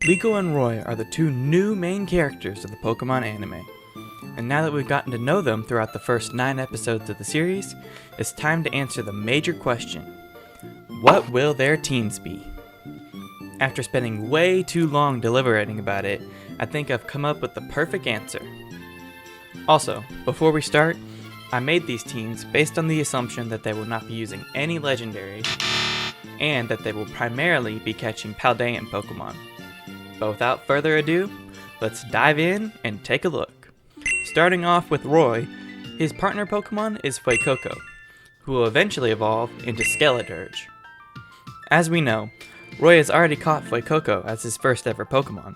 Liko and Roy are the two new main characters of the Pokemon anime. And now that we've gotten to know them throughout the first 9 episodes of the series, it's time to answer the major question. What will their teams be? After spending way too long deliberating about it, I think I've come up with the perfect answer. Also, before we start, I made these teams based on the assumption that they will not be using any legendary, and that they will primarily be catching Paldean Pokemon. But without further ado, let's dive in and take a look. Starting off with Roy, his partner Pokemon is fuecoco, who will eventually evolve into skelidirge. As we know, Roy has already caught fuecoco as his first ever Pokemon.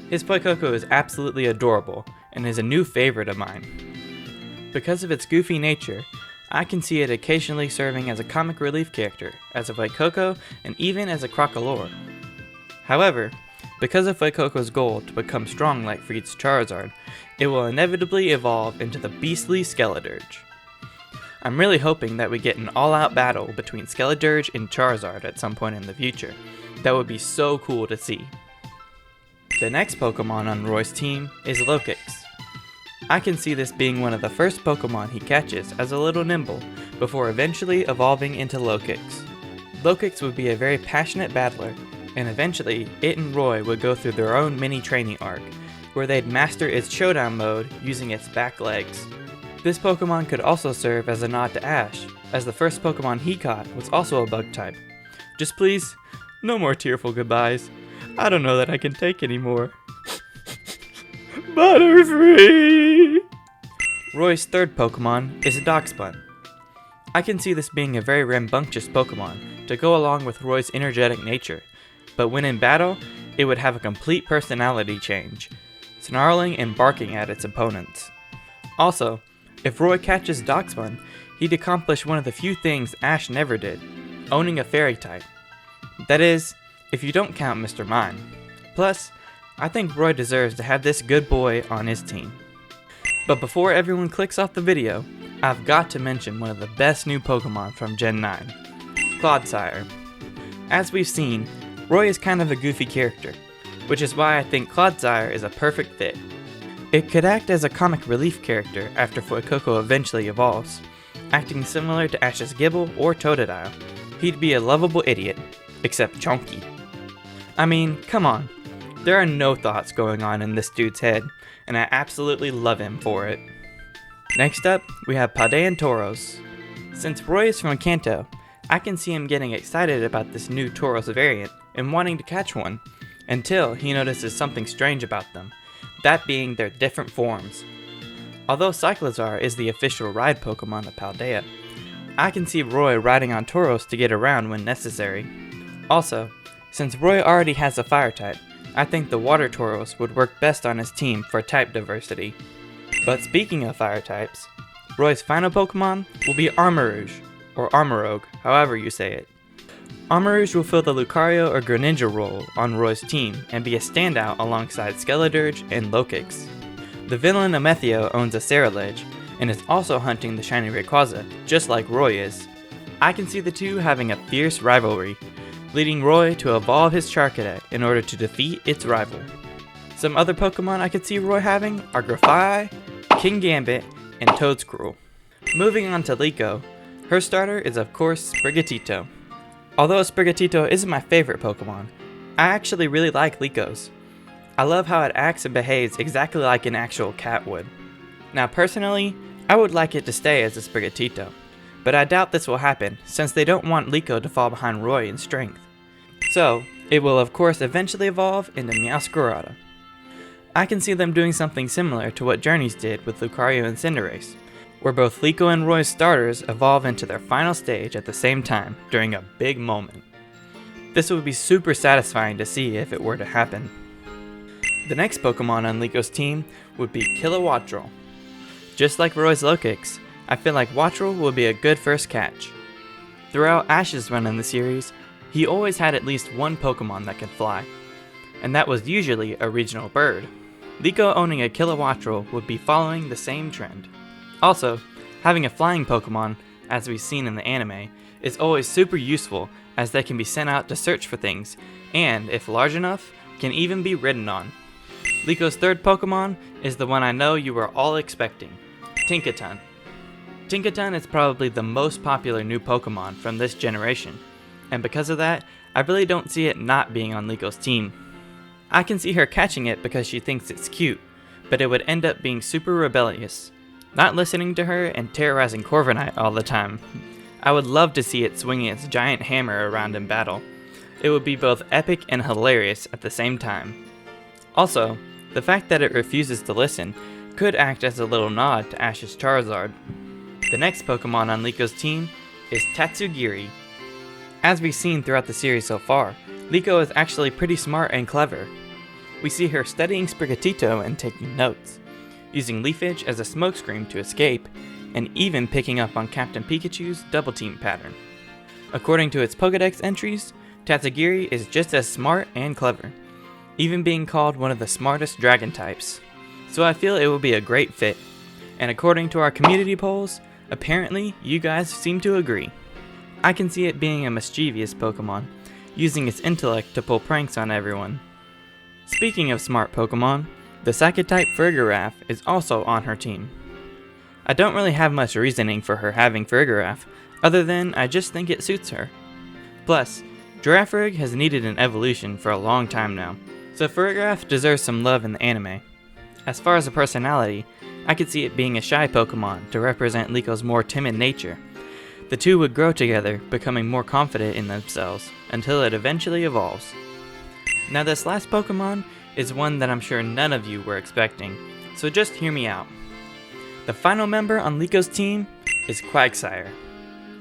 His fuecoco is absolutely adorable and is a new favorite of mine. Because of its goofy nature, I can see it occasionally serving as a comic relief character, as a fuecoco, and even as a crocalor. However, because of fuecoco's goal to become strong like Friede's Charizard, it will inevitably evolve into the beastly skelidirge. I'm really hoping that we get an all-out battle between Skelidirge and Charizard at some point in the future. That would be so cool to see. The next Pokemon on Roy's team is Lechonk. I can see this being one of the first Pokemon he catches as a little nymble, before eventually evolving into Lechonk. Lechonk would be a very passionate battler, and eventually it and Roy would go through their own mini training arc, where they'd master its showdown mode using its back legs. This Pokemon could also serve as a nod to Ash, as the first Pokemon he caught was also a bug type. Just please, no more tearful goodbyes. I don't know that I can take anymore. Butterfree! Roy's third Pokemon is a dachsbun. I can see this being a very rambunctious Pokemon to go along with Roy's energetic nature, but when in battle, it would have a complete personality change, snarling and barking at its opponents. Also, if Roy catches dachsbun, he'd accomplish one of the few things Ash never did, owning a fairy type. That is, if you don't count Mr. Mime. Plus, I think Roy deserves to have this good boy on his team. But before everyone clicks off the video, I've got to mention one of the best new Pokemon from Gen 9, Clodsire. As we've seen, Roy is kind of a goofy character, which is why I think Clodsire is a perfect fit. It could act as a comic relief character after fuecoco eventually evolves, acting similar to Ash's Gible or Totodile. He'd be a lovable idiot, except chunky. I mean, come on, there are no thoughts going on in this dude's head, and I absolutely love him for it. Next up, we have Paldean Torous. Since Roy is from Kanto, I can see him getting excited about this new Torous variant and wanting to catch one, until he notices something strange about them, that being their different forms. Although Cyclizar is the official ride Pokemon of Paldea, I can see Roy riding on Torous to get around when necessary. Also, since Roy already has a fire type, I think the Water Torous would work best on his team for type diversity. But speaking of fire types, Roy's final Pokemon will be Armarouge, or Armarouge, however you say it. Armarouge will fill the Lucario or Greninja role on Roy's team and be a standout alongside Skelidirge and Lechonk. The villain Amethio owns a Ceruledge and is also hunting the shiny Rayquaza, just like Roy is. I can see the two having a fierce rivalry, leading Roy to evolve his Charcadet in order to defeat its rival. Some other Pokemon I could see Roy having are Grafai, Kingambit, and Toedscruel. Moving on to Liko, her starter is of course Sprigatito. Although Sprigatito isn't my favorite Pokemon, I actually really like Liko's. I love how it acts and behaves exactly like an actual cat would. Now personally, I would like it to stay as a Sprigatito, but I doubt this will happen since they don't want Liko to fall behind Roy in strength. So, it will of course eventually evolve into meowscarada. I can see them doing something similar to what Journeys did with Lucario and Cinderace, where both Liko and Roy's starters evolve into their final stage at the same time during a big moment. This would be super satisfying to see if it were to happen. The next Pokemon on Liko's team would be Kilowattrel. Just like Roy's Lechonk, I feel like Wattrel would be a good first catch. Throughout Ash's run in the series, he always had at least one Pokemon that could fly, and that was usually a regional bird. Liko owning a Kilowattrel would be following the same trend. Also, having a flying Pokemon, as we've seen in the anime, is always super useful as they can be sent out to search for things, and if large enough, can even be ridden on. Liko's third Pokemon is the one I know you were all expecting, Tinkaton. Tinkaton is probably the most popular new Pokemon from this generation, and because of that, I really don't see it not being on Liko's team. I can see her catching it because she thinks it's cute, but it would end up being super rebellious, not listening to her and terrorizing Corviknight all the time. I would love to see it swinging its giant hammer around in battle. It would be both epic and hilarious at the same time. Also, the fact that it refuses to listen could act as a little nod to Ash's Charizard. The next Pokemon on Liko's team is Tatsugiri. As we've seen throughout the series so far, Liko is actually pretty smart and clever. We see her studying Sprigatito and taking notes, using leafage as a smokescreen to escape, and even picking up on Captain Pikachu's double team pattern. According to its Pokedex entries, Tatsugiri is just as smart and clever, even being called one of the smartest dragon types. So I feel it will be a great fit, and according to our community polls, apparently you guys seem to agree. I can see it being a mischievous Pokemon, using its intellect to pull pranks on everyone. Speaking of smart Pokemon, the Psychic-type Farigiraf is also on her team. I don't really have much reasoning for her having Farigiraf, other than I just think it suits her. Plus, Girafarig has needed an evolution for a long time now, so Farigiraf deserves some love in the anime. As far as a personality, I could see it being a shy Pokemon to represent Liko's more timid nature. The two would grow together, becoming more confident in themselves, until it eventually evolves. Now this last Pokemon is one that I'm sure none of you were expecting, so just hear me out. The final member on Liko's team is Quagsire.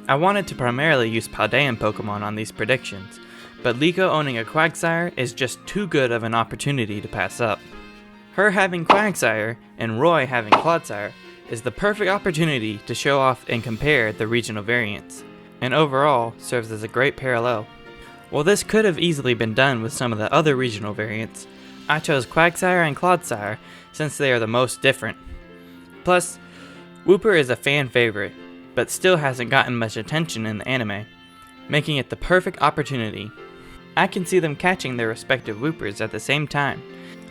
I wanted to primarily use Paldean Pokemon on these predictions, but Liko owning a Quagsire is just too good of an opportunity to pass up. Her having Quagsire and Roy having Clodsire is the perfect opportunity to show off and compare the regional variants, and overall serves as a great parallel. While this could have easily been done with some of the other regional variants, I chose Quagsire and Clodsire since they are the most different. Plus, Wooper is a fan favorite, but still hasn't gotten much attention in the anime, making it the perfect opportunity. I can see them catching their respective Woopers at the same time,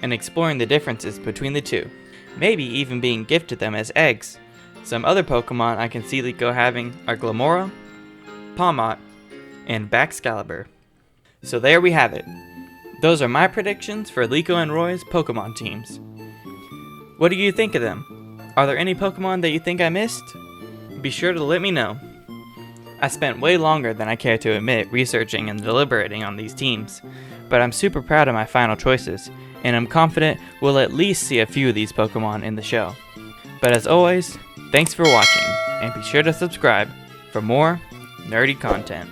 and exploring the differences between the two, maybe even being gifted them as eggs. Some other Pokemon I can see Liko having are Glamora, Palmot, and Baxcalibur. So there we have it. Those are my predictions for Liko and Roy's Pokemon teams. What do you think of them? Are there any Pokemon that you think I missed? Be sure to let me know. I spent way longer than I care to admit researching and deliberating on these teams, but I'm super proud of my final choices, and I'm confident we'll at least see a few of these Pokemon in the show. But as always, thanks for watching, and be sure to subscribe for more nerdy content.